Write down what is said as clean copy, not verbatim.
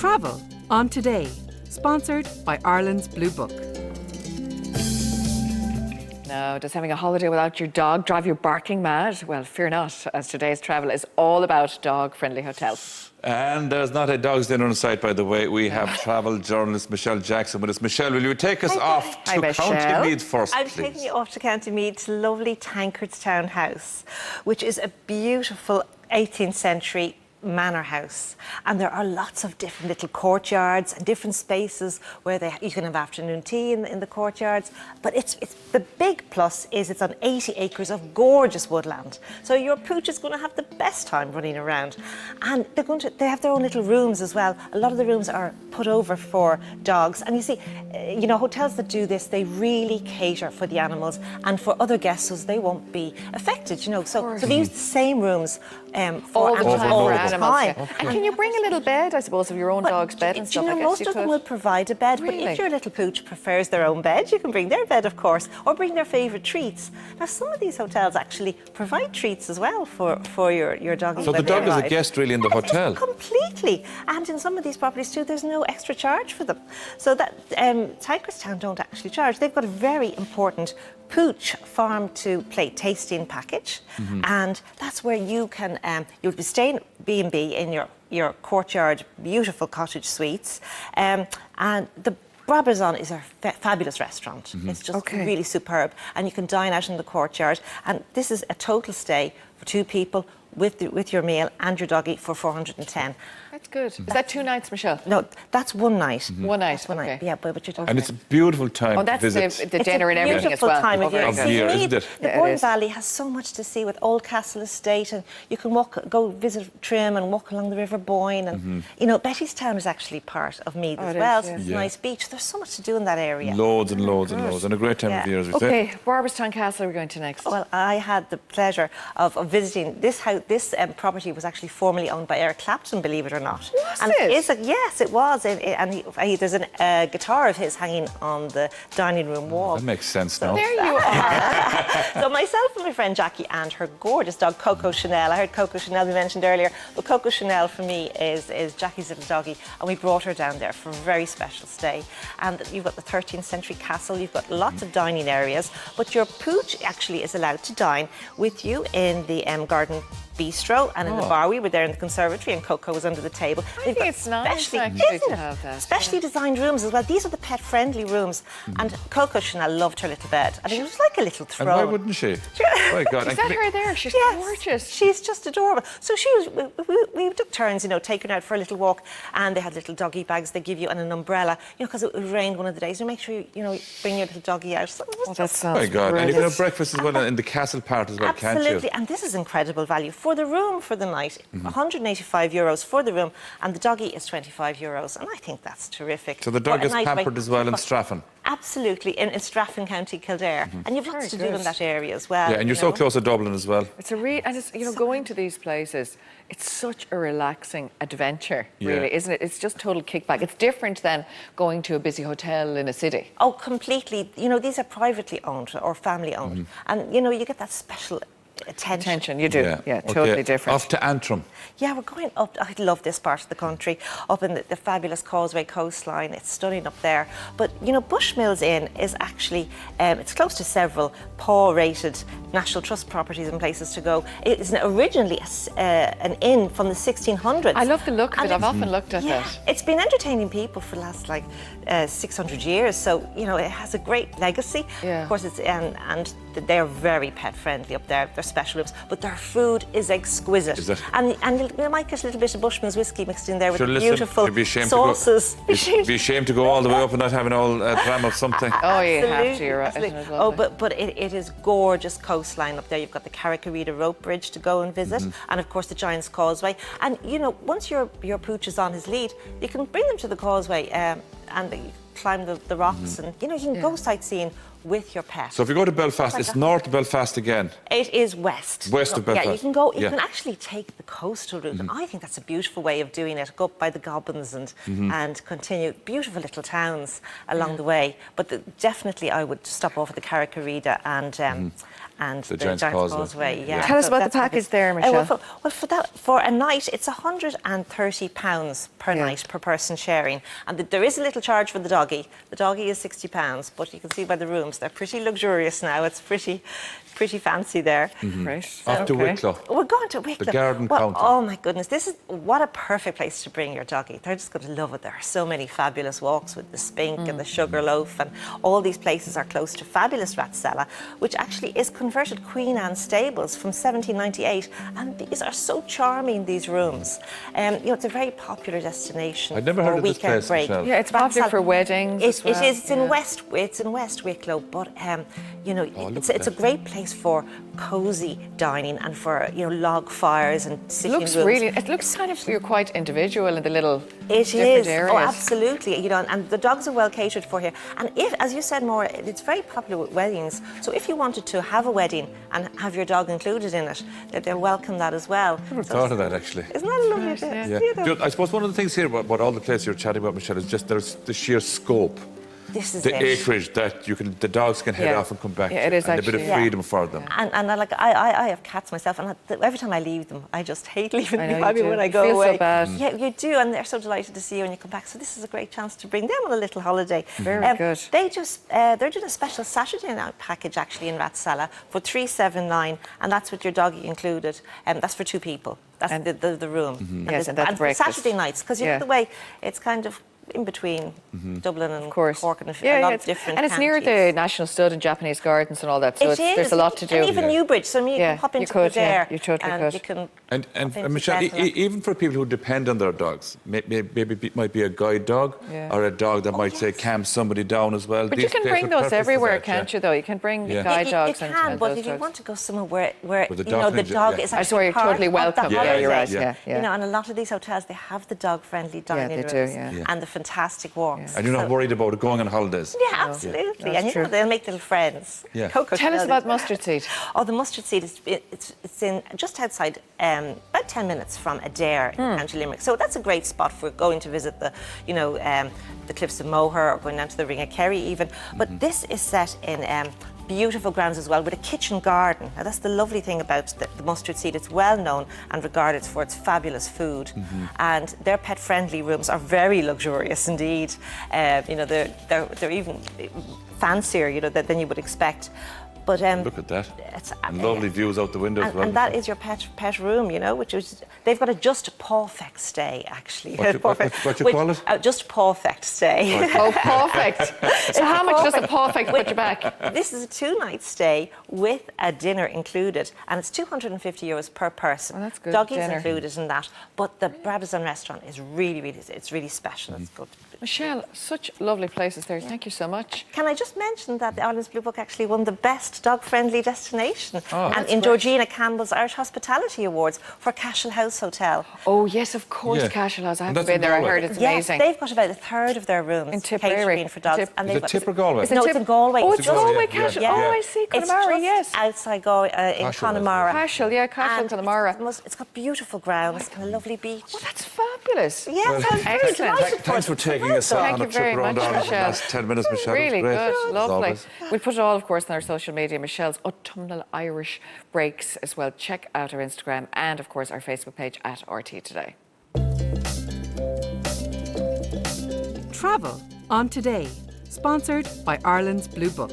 Travel on Today, sponsored by Ireland's Blue Book. Now, does having a holiday without your dog drive you barking mad? Well, fear not, as today's travel is all about dog-friendly hotels. And there's not a dog's dinner on site, by the way. We have travel journalist Michelle Jackson with us. Michelle, will you take us off to County Meath first, I'm please? taking you off to County Meath to lovely Tankardstown House, which is a beautiful 18th century manor house, and there are lots of different little courtyards and different spaces where you can have afternoon tea in the courtyards. But it's the big plus is it's on 80 acres of gorgeous woodland, so your pooch is going to have the best time running around. And they have their own little rooms as well. A lot of the rooms are put over for dogs, and you see, you know, hotels that do this, they really cater for the animals and for other guests so they won't be affected, you know. So they use the same rooms for All the animals time all for the animals. time. Yeah. And can you bring a little bed, I suppose, of your own dog's bed and stuff? You know, I guess most you of them could. will provide a bed, Really? but if your little pooch prefers their own bed, you can bring their bed, of course, or bring their favourite treats. Now, some of these hotels actually provide treats as well for your doggy. So the when they dog is a arrive. guest really in the hotel? Completely. And in some of these properties too, there's no extra charge for them. So that Tankardstown don't actually charge. They've got a very important pooch farm to plate tasting package, and that's where you can you'll be staying B&B in your courtyard beautiful cottage suites, and the Barberstown is a fabulous restaurant. It's just really superb, and you can dine out in the courtyard, and this is a total stay for two people with your meal and your doggy for 410. That's good. Is that 2 nights, Michelle? No, that's one night. One night, That's one night. okay. Yeah, but you're talking And it's a beautiful time Oh, to that's visit. the dinner and everything as beautiful well. time of year. very Of good. the year, You isn't need- it? The Yeah, it Bourne is. Valley has so much to see with Old Castle Estate, and you can go visit Trim and walk along the River Boyne, and you know, Bettystown is actually part of Meath as it well. is, So yeah. it's a Yeah. nice beach. There's so much to do in that area. Loads and loads and loads. And a great time of the year, as we say. Okay, Barberstown Castle are we going to next? Well, I had the pleasure of visiting this house. This property was actually formerly owned by Eric Clapton, believe it or not. Was and it? Yes, it was. There's a guitar of his hanging on the dining room wall. That makes sense now. There you are. So myself and my friend Jackie and her gorgeous dog Coco Chanel. I heard Coco Chanel be mentioned earlier, but Coco Chanel for me is Jackie's little doggy, and we brought her down there for a very special stay. And you've got the 13th century castle, you've got lots of dining areas, but your pooch actually is allowed to dine with you in the garden bistro and in the bar. We were there in the conservatory, and Coco was under the table. I think it's nice actually isn't to it? have that. Specially designed rooms as well. These are the pet-friendly rooms, and Coco Chanel loved her little bed. I mean, it was like a little And throne. why wouldn't she? My God. Is And that her there? She's Yes, gorgeous. she's just adorable. So we took turns, you know, taking her out for a little walk, and they had little doggy bags they give you and an umbrella, you know, because it rained one of the days. So make sure you bring your little doggy out. So it was Oh, that just sounds My God. And you can brilliant. have breakfast as well in the castle part as well, can't you? Absolutely, and this is incredible value for the room for the night. 185 euros for the room, and the doggy is 25 euros, and I think that's terrific. So the dog For a is night away. pampered as well in Straffan. Absolutely, in Straffan, County Kildare, and you've lots to do good. in that area as well. Yeah, and you're you so know. close to Dublin as well. It's and it's, you know, going to these places, it's such a relaxing adventure, Yeah. really, isn't it? It's just total kickback. It's different than going to a busy hotel in a city. Oh, completely. You know, these are privately owned or family owned, and you know, you get that special attention. You do, yeah, totally Okay, different. Off to Antrim. Yeah, we're going up. I love this part of the country, up in the fabulous Causeway coastline. It's stunning up there. But you know, Bushmills Inn is actually it's close to several PAW-rated National Trust properties and places to go. It is originally an inn from the 1600s. I love the look of And it. I've it's- often looked at Yeah, that. it's been entertaining people for the last 600 years. So you know, it has a great legacy. Yeah. Of course, it's and they're very pet friendly up there. They're special rooms, but their food is exquisite. Is it? And you might get a little bit of Bushmills whiskey mixed in there with Sure, the listen, beautiful you'd be ashamed sauces. Be ashamed to go all the way up and not have an old dram of something. Oh, you have to, Absolutely, you're right. absolutely. Isn't it Oh, lovely? but it is gorgeous coastline up there. You've got the Carricarita rope bridge to go and visit, and of course the Giant's Causeway. And you know, once your pooch is on his lead, you can bring them to the causeway and you climb the rocks, and you know, you can go sightseeing with your pet. So if you go to Belfast, it's north of Belfast again. It is west. West of Belfast. Yeah, you can go. You can actually take the coastal route, and I think that's a beautiful way of doing it. Go up by the Gobbins and continue. Beautiful little towns along the way. But definitely, I would stop off at the Carricarida and the Giant's Causeway. Yeah. Tell us So about the that's what it package is. there, Michelle. For a night, it's £130 per night per person sharing, and there is a little charge for the doggy. The doggy is £60, but you can see by the rooms they're pretty luxurious now. It's pretty fancy there. Right. Off to Wicklow. We're going to Wicklow. The garden well, counter. Oh my goodness, this is what a perfect place to bring your doggy. They're just going to love it. There are so many fabulous walks with the Spink and the Sugarloaf, and all these places are close to fabulous Rathsallagh, which actually is converted Queen Anne stables from 1798, and these are so charming, these rooms. It's a very popular destination. I'd never for heard a of this weekend place, break. Michelle. Yeah, it's popular for weddings as well. It is. It's in West Wicklow, but it's a great place for cosy dining and for log fires and sitting rooms. It looks kind of, you're quite individual in the little It different is. areas. Oh, absolutely. And the dogs are well catered for here. And if, as you said, Maura, it's very popular with weddings. So if you wanted to have a wedding and have your dog included in it, they'll welcome that as well. I never thought of that, actually. Isn't that a lovely idea? Yeah. I suppose one of the things here about all the places you're chatting about, Michelle, is just there's the sheer scope. This is The it. acreage that the dogs can head off and come back. Yeah, it is and a bit of actually, freedom for them. And I have cats myself, and every time I leave them, I just hate leaving I them know behind you me do. when I You go feel so away. bad. Yeah, you do, and they're so delighted to see you when you come back. So this is a great chance to bring them on a little holiday. Very good. They're doing a special Saturday night package actually in Rathsallagh for $379, and that's with your doggy included. That's for two people. That's the room. Yes, and that's breakfast. Saturday nights, because the way it's kind of in between Dublin and Cork and a lot of different and it's near the National Stud and Japanese Gardens and all that, so there's a lot to do. And even Newbridge, so you can pop into there. You totally could. You can And Michelle, even for people who depend on their dogs, maybe it might be a guide dog or a dog that might say calm somebody down as well. But you can bring those everywhere, can't you? Though you can bring guide dogs. You can, but if you want to go somewhere where the dog is I swear you're part totally of welcome. the Yeah, you're right. holiday. Yeah. And a lot of these hotels, they have the dog-friendly dining they do, rooms and the fantastic walks. And you're not worried about it going on holidays. Yeah, absolutely. And they'll make little friends. Yeah. Tell us about Mustard Seed. Oh, the Mustard Seed it's in just outside, about 10 minutes from Adair in County Limerick. So that's a great spot for going to visit the Cliffs of Moher or going down to the Ring of Kerry even. But this is set in beautiful grounds as well, with a kitchen garden. Now that's the lovely thing about the Mustard Seed. It's well known and regarded for its fabulous food, and their pet-friendly rooms are very luxurious indeed. They're even fancier, than you would expect. But look at that. And lovely views out the window as well. And that is your pet room, which is, they've got a just perfect stay, actually. What you call it? Just perfect stay. Oh, perfect. So how much does a perfect put you back? This is a 2-night stay with a dinner included, and it's €250 per person. Oh, that's good. Doggies Dinner. included in that. But the Barberstown restaurant is really special. It's good. Michelle, such lovely places there. Thank you so much. Can I just mention that the Ireland's Blue Book actually won the best dog-friendly destination that's Georgina Campbell's Irish Hospitality Awards for Cashel House Hotel. Oh, yes, of course, Cashel House. I haven't been there. I heard it's amazing. They've got about a third of their rooms in Tipperary for dogs. Is it Tip or Galway? No, it's in Galway. Oh, it's Galway, Yeah. Cashel. Yeah. Oh, I see. Connemara, it's just outside Galway, in Connemara. Cashel, And Connemara. it's got beautiful grounds and a lovely beach. Oh, that's fabulous. Yeah, excellent. Thanks for taking us Thank on you a very trip around much, Ireland in the Michelle. last 10 minutes, Michelle. Really It was great, good, as lovely. always. We'll put it all, of course, on our social media. Michelle's autumnal Irish breaks as well. Check out our Instagram and, of course, our Facebook page at RT Today. Travel on Today, sponsored by Ireland's Blue Book.